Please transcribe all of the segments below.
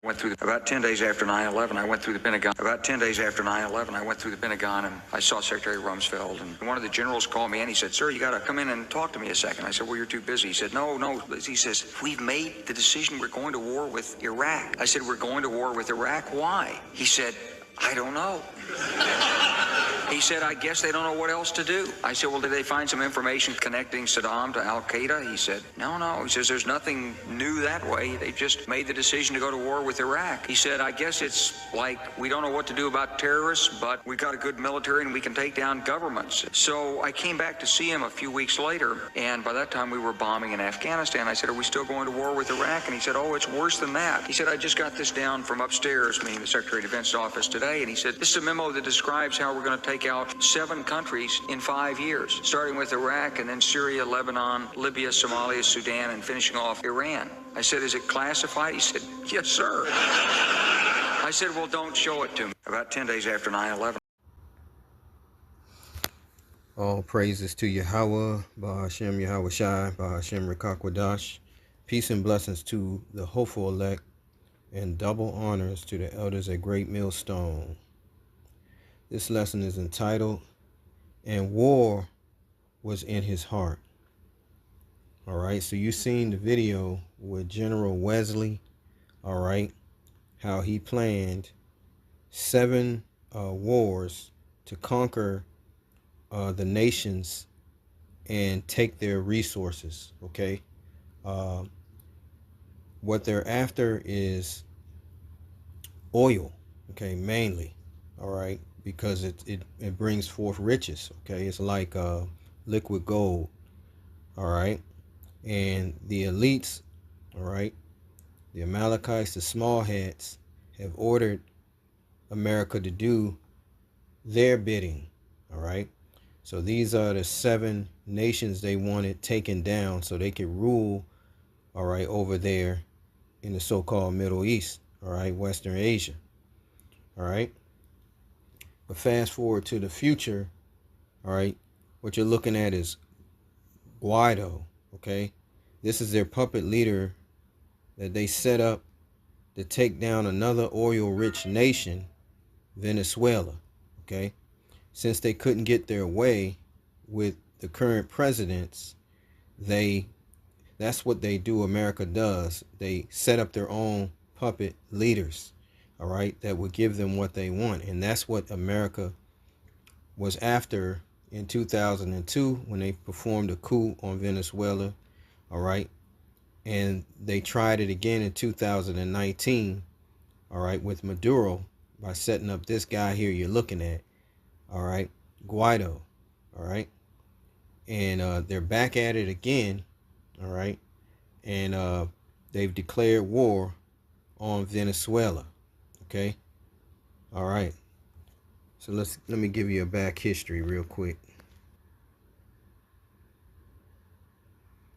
Went through about 10 days after 9/11. I went through the Pentagon. About 10 days after 9/11, I went through the Pentagon and I saw Secretary Rumsfeld. And one of the generals called me and he said, "Sir, you got to come in and talk to me a second." I said, "Well, you're too busy." He said, "No, no." He says, "We've made the decision. We're going to war with Iraq." I said, "We're going to war with Iraq? Why?" He said, "I don't know." He said, "I guess they don't know what else to do." I said, "Well, did they find some information connecting Saddam to Al-Qaeda?" He said, No. He says, "There's nothing new that way. They just made the decision to go to war with Iraq." He said, "I guess it's like we don't know what to do about terrorists, but we've got a good military and we can take down governments." So I came back to see him a few weeks later, and by that time we were bombing in Afghanistan. I said, "Are we still going to war with Iraq?" And he said, "Oh, it's worse than that." He said, "I just got this down from upstairs," meaning the Secretary of Defense's office today, and he said, "This is a memo that describes how we're going to take out 7 countries in 5 years, starting with Iraq and then Syria, Lebanon, Libya, Somalia, Sudan, and finishing off Iran." I said, "Is it classified?" He said, "Yes, sir." I said, "Well, don't show it to me." About 10 days after 9/11. All praises to Yahweh, Bahashem Yahweh Shai, Bahashem Rekakwadash. Peace and blessings to the hopeful elect, and double honors to the elders at Great Millstone. This lesson is entitled, "And War Was in His Heart." All right, so you've seen the video with General Wesley, all right, how he planned 7 wars to conquer the nations and take their resources, okay? What they're after is oil, okay, mainly, all right, because it brings forth riches, okay? It's like liquid gold, all right? And the elites, all right, the Amalekites, the small heads, have ordered America to do their bidding, all right? So these are the 7 nations they wanted taken down so they could rule, all right, over there in the so-called Middle East, all right, Western Asia, all right? But fast forward to the future, all right, what you're looking at is Guaido, okay? This is their puppet leader that they set up to take down another oil-rich nation, Venezuela, okay? Since they couldn't get their way with the current presidents, that's what they do. America does. They set up their own puppet leaders, all right, that would give them what they want. And that's what America was after in 2002 when they performed a coup on Venezuela, all right? And they tried it again in 2019, all right, with Maduro by setting up this guy here you're looking at, all right, Guaido, all right? And they're back at it again, all right? And they've declared war on Venezuela, okay? All right. So let me give you a back history real quick.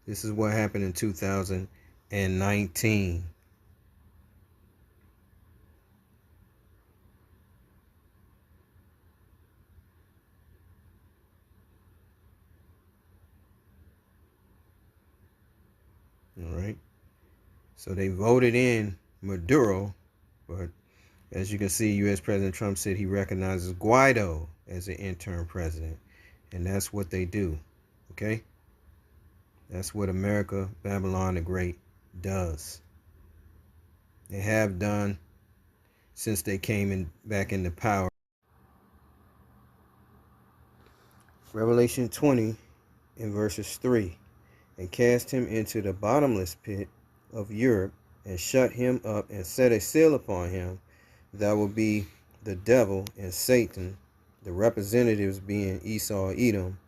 This is what happened in 2019. All right. So they voted in Maduro, but as you can see, U.S. President Trump said he recognizes Guaido as an interim president. And that's what they do, okay? That's what America, Babylon the Great, does. They have done since they came back into power. Revelation 20 in verses 3. And cast him into the bottomless pit of Europe, and shut him up, and set a seal upon him, that will be the devil and Satan, the representatives being Esau, Edom,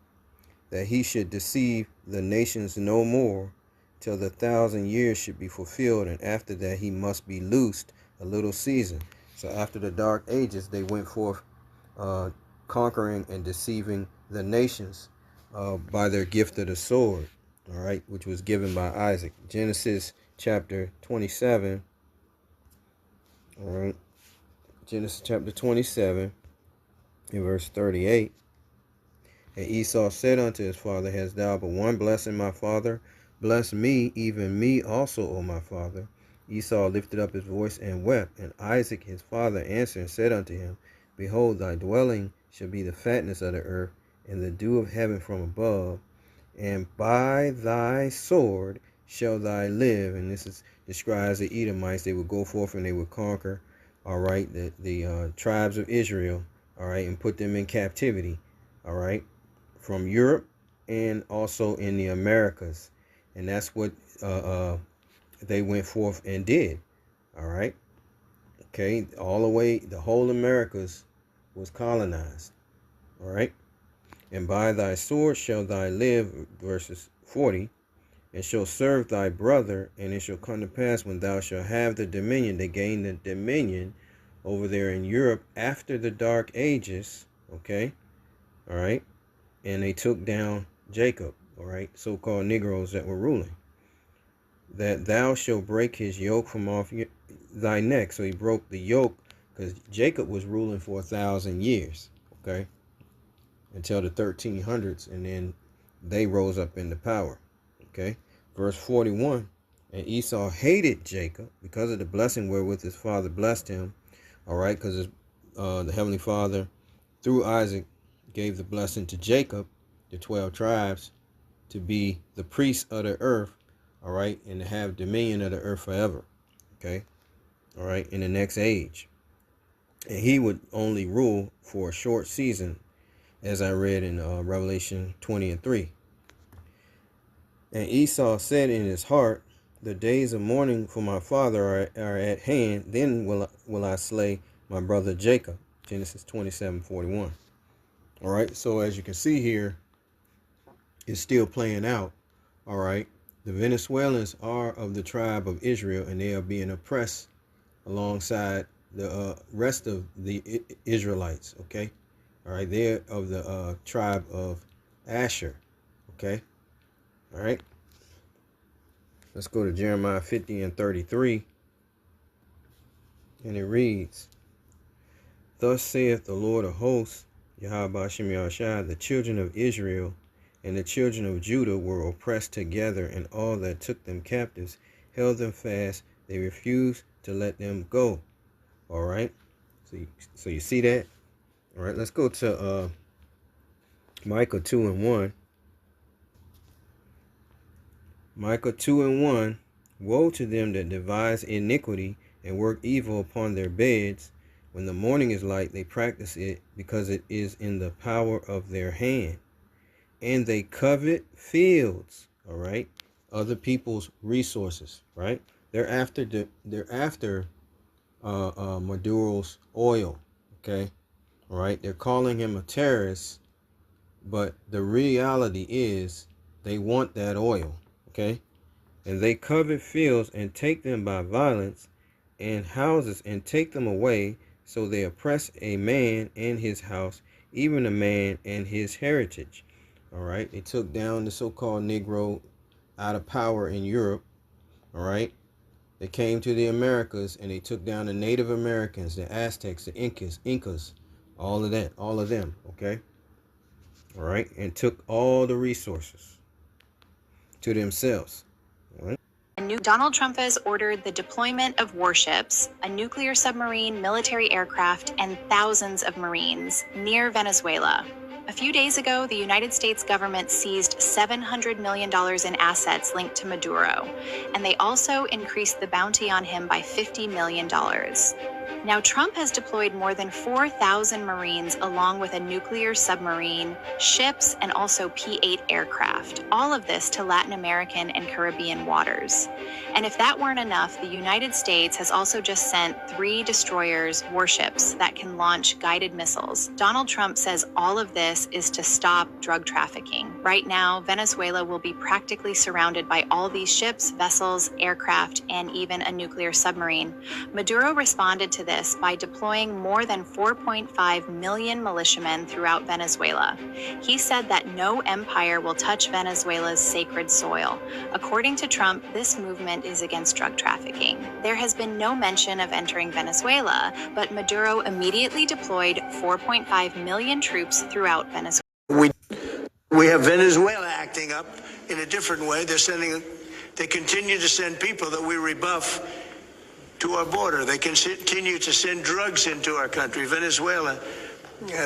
that he should deceive the nations no more, till the 1,000 years should be fulfilled, and after that he must be loosed a little season. So after the dark ages, they went forth conquering and deceiving the nations by their gift of the sword, all right, which was given by Isaac. Genesis chapter 27, all right, Genesis chapter 27 in verse 38. And Esau said unto his father, Hast thou but one blessing, my father? Bless me, even me also, O my father. Esau lifted up his voice and wept, and Isaac his father answered and said unto him, Behold, thy dwelling shall be the fatness of the earth, and the dew of heaven from above, and by thy sword shall thy live. And this is describes the Edomites. They would go forth and they would conquer, all right, the tribes of Israel, all right, and put them in captivity, all right, from Europe and also in the Americas. And that's what they went forth and did, all right. Okay, all the way, the whole Americas was colonized, all right. And by thy sword shall thy live, verses 40, and shall serve thy brother, and it shall come to pass when thou shalt have the dominion. They gained the dominion over there in Europe after the Dark Ages, okay, all right, and they took down Jacob, all right, so-called Negroes that were ruling. That thou shalt break his yoke from off thy neck. So he broke the yoke because Jacob was ruling for 1,000 years, okay, until the 1300s, and then they rose up into power, okay. Verse 41, and Esau hated Jacob because of the blessing wherewith his father blessed him, all right, because the Heavenly Father, through Isaac, gave the blessing to Jacob, the 12 tribes, to be the priests of the earth, all right, and to have dominion of the earth forever, okay, all right, in the next age. And he would only rule for a short season, as I read in Revelation 20:3. And Esau said in his heart, the days of mourning for my father are at hand, then will I slay my brother Jacob. Genesis 27:41. All right, so as you can see here, it's still playing out, all right. The Venezuelans are of the tribe of Israel, and they are being oppressed alongside the rest of the Israelites, okay, all right. They're of the tribe of Asher, okay, all right. Let's go to Jeremiah 50:33, and it reads, Thus saith the Lord of hosts, Yahweh Shem Yahushua, the children of Israel and the children of Judah were oppressed together, and all that took them captives held them fast. They refused to let them go. All right. So you see that? All right. Let's go to Micah 2:1. Micah 2:1. Woe to them that devise iniquity and work evil upon their beds. When the morning is light, they practice it, because it is in the power of their hand. And they covet fields, all right, other people's resources, right? They're after Maduro's oil, okay, all right. They're calling him a terrorist, but the reality is they want that oil, okay. And they covet fields and take them by violence, and houses and take them away. So they oppress a man and his house, even a man and his heritage. All right, they took down the so-called Negro out of power in Europe. All right, they came to the Americas and they took down the Native Americans, the Aztecs, the Incas, all of that, all of them. Okay, all right, and took all the resources to themselves. All right. Donald Trump has ordered the deployment of warships, a nuclear submarine, military aircraft, and thousands of Marines near Venezuela. A few days ago, the United States government seized $700 million in assets linked to Maduro, and they also increased the bounty on him by $50 million. Now, Trump has deployed more than 4,000 Marines along with a nuclear submarine, ships, and also P-8 aircraft, all of this to Latin American and Caribbean waters. And if that weren't enough, the United States has also just sent 3 destroyers, warships, that can launch guided missiles. Donald Trump says all of this is to stop drug trafficking. Right now, Venezuela will be practically surrounded by all these ships, vessels, aircraft, and even a nuclear submarine. Maduro responded to this by deploying more than 4.5 million militiamen throughout Venezuela. He said that no empire will touch Venezuela's sacred soil. According to Trump, this movement is against drug trafficking. There has been no mention of entering Venezuela, but Maduro immediately deployed 4.5 million troops throughout Venezuela. We have Venezuela acting up in a different way. They continue to send people that we rebuff to our border. They continue to send drugs into our country. Venezuela,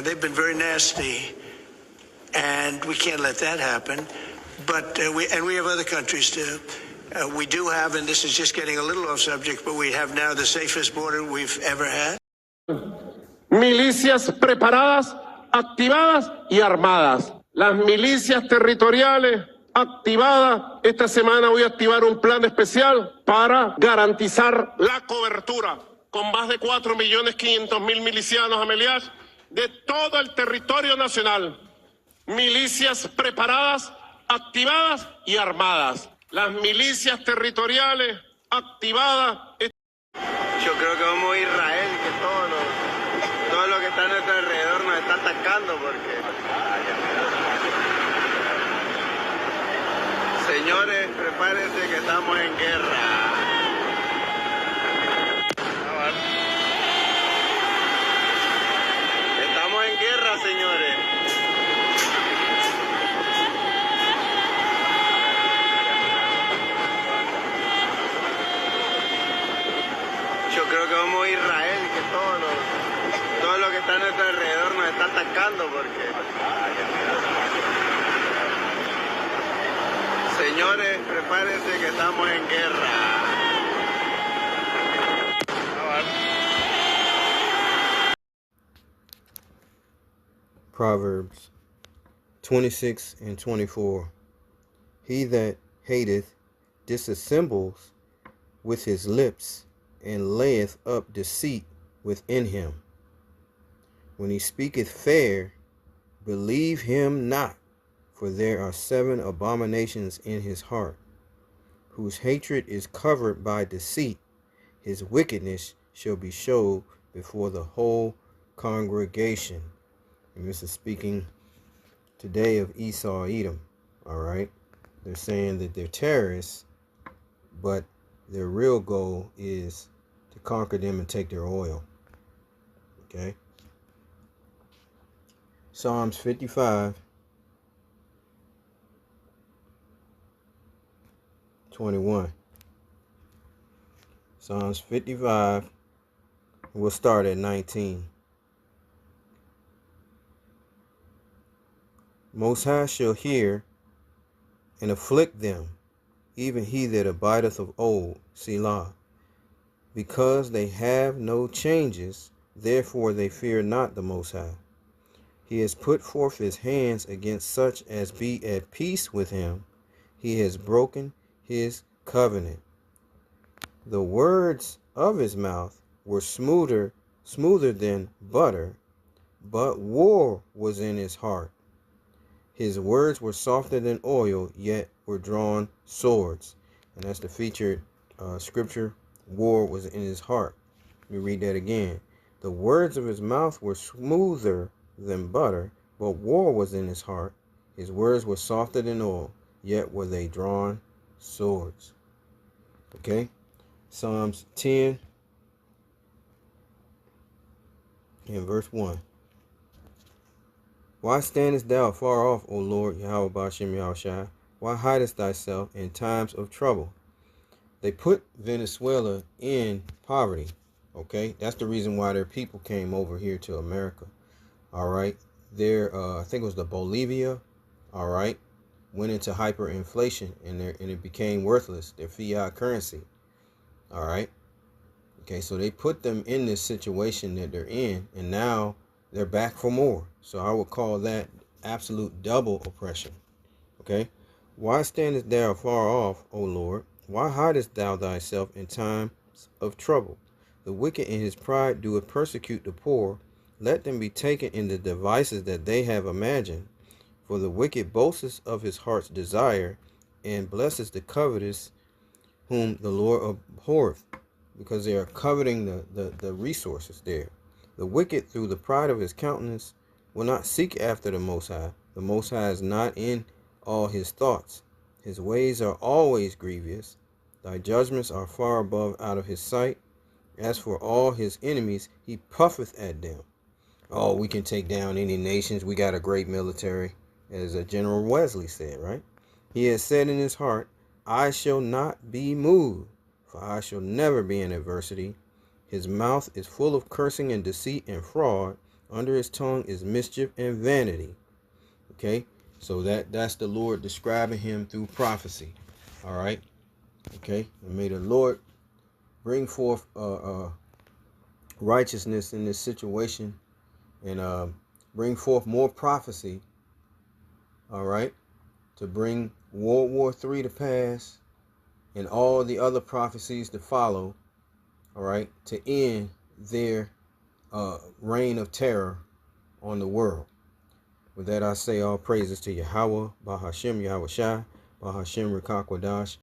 they've been very nasty, and we can't let that happen. But we have other countries too. We do have, and this is just getting a little off subject, but we have now the safest border we've ever had. Milicias preparadas, activadas y armadas. Las milicias territoriales activadas. Esta semana voy a activar un plan especial para garantizar la cobertura con más de 4.500.000 milicianos, Amelias, de todo el territorio nacional. Milicias preparadas, activadas y armadas. Las milicias territoriales activadas. Yo creo que vamos a Israel, que todo lo que está a nuestro alrededor nos está atacando porque... Señores, prepárense que estamos en guerra. Estamos en guerra, señores. Yo creo que vamos a Israel, que todo lo que está a nuestro alrededor nos está atacando porque... Señores, prepárense que estamos en guerra. Proverbs 26 and 24. He that hateth dissembles with his lips, and layeth up deceit within him. When he speaketh fair, believe him not, for there are 7 abominations in his heart, whose hatred is covered by deceit. His wickedness shall be showed before the whole congregation. And this is speaking today of Esau, Edom. All right. They're saying that they're terrorists, but their real goal is to conquer them and take their oil. Okay. Psalms 55, 21. Psalms 55, we'll start at 19. Most High shall hear and afflict them, even he that abideth of old, Selah. Because they have no changes, therefore they fear not the Most High. He has put forth his hands against such as be at peace with him. He has broken his covenant. The words of his mouth were smoother than butter, but war was in his heart. His words were softer than oil, yet were drawn swords. And that's the featured scripture. War was in his heart. Let me read that again. The words of his mouth were smoother than butter, but war was in his heart. His words were softer than oil, yet were they drawn swords. Okay? Psalms 10 and verse 1. Why standest thou far off, O Lord, Yahweh Ba'ashem Yahushai? Why hidest thyself in times of trouble? They put Venezuela in poverty. Okay? That's the reason why their people came over here to America. All right? I think it was the Bolivia, all right, went into hyperinflation and it became worthless, their fiat currency. All right? Okay, so they put them in this situation that they're in, and now they're back for more. So I would call that absolute double oppression. Okay? Why standest thou far off, O Lord? Why hidest thou thyself in times of trouble? The wicked in his pride doeth persecute the poor. Let them be taken in the devices that they have imagined. For the wicked boasts of his heart's desire, and blesses the covetous whom the Lord abhorreth, because they are coveting the resources there. The wicked, through the pride of his countenance, will not seek after the Most High. The Most High is not in all his thoughts. His ways are always grievous. Thy judgments are far above out of his sight. As for all his enemies, he puffeth at them. Oh, we can take down any nations. We got a great military, as General Wesley said, right? He has said in his heart, I shall not be moved. for I shall never be in adversity. His mouth is full of cursing and deceit and fraud. Under his tongue is mischief and vanity. Okay, so that's the Lord describing him through prophecy. All right. Okay, and may the Lord bring forth righteousness in this situation, and bring forth more prophecy. All right, to bring World War III to pass and all the other prophecies to follow. All right, to end their reign of terror on the world. With that, I say all praises to Yahweh, Bahashem Yahweh Shai, Bahashem Rekakwadash,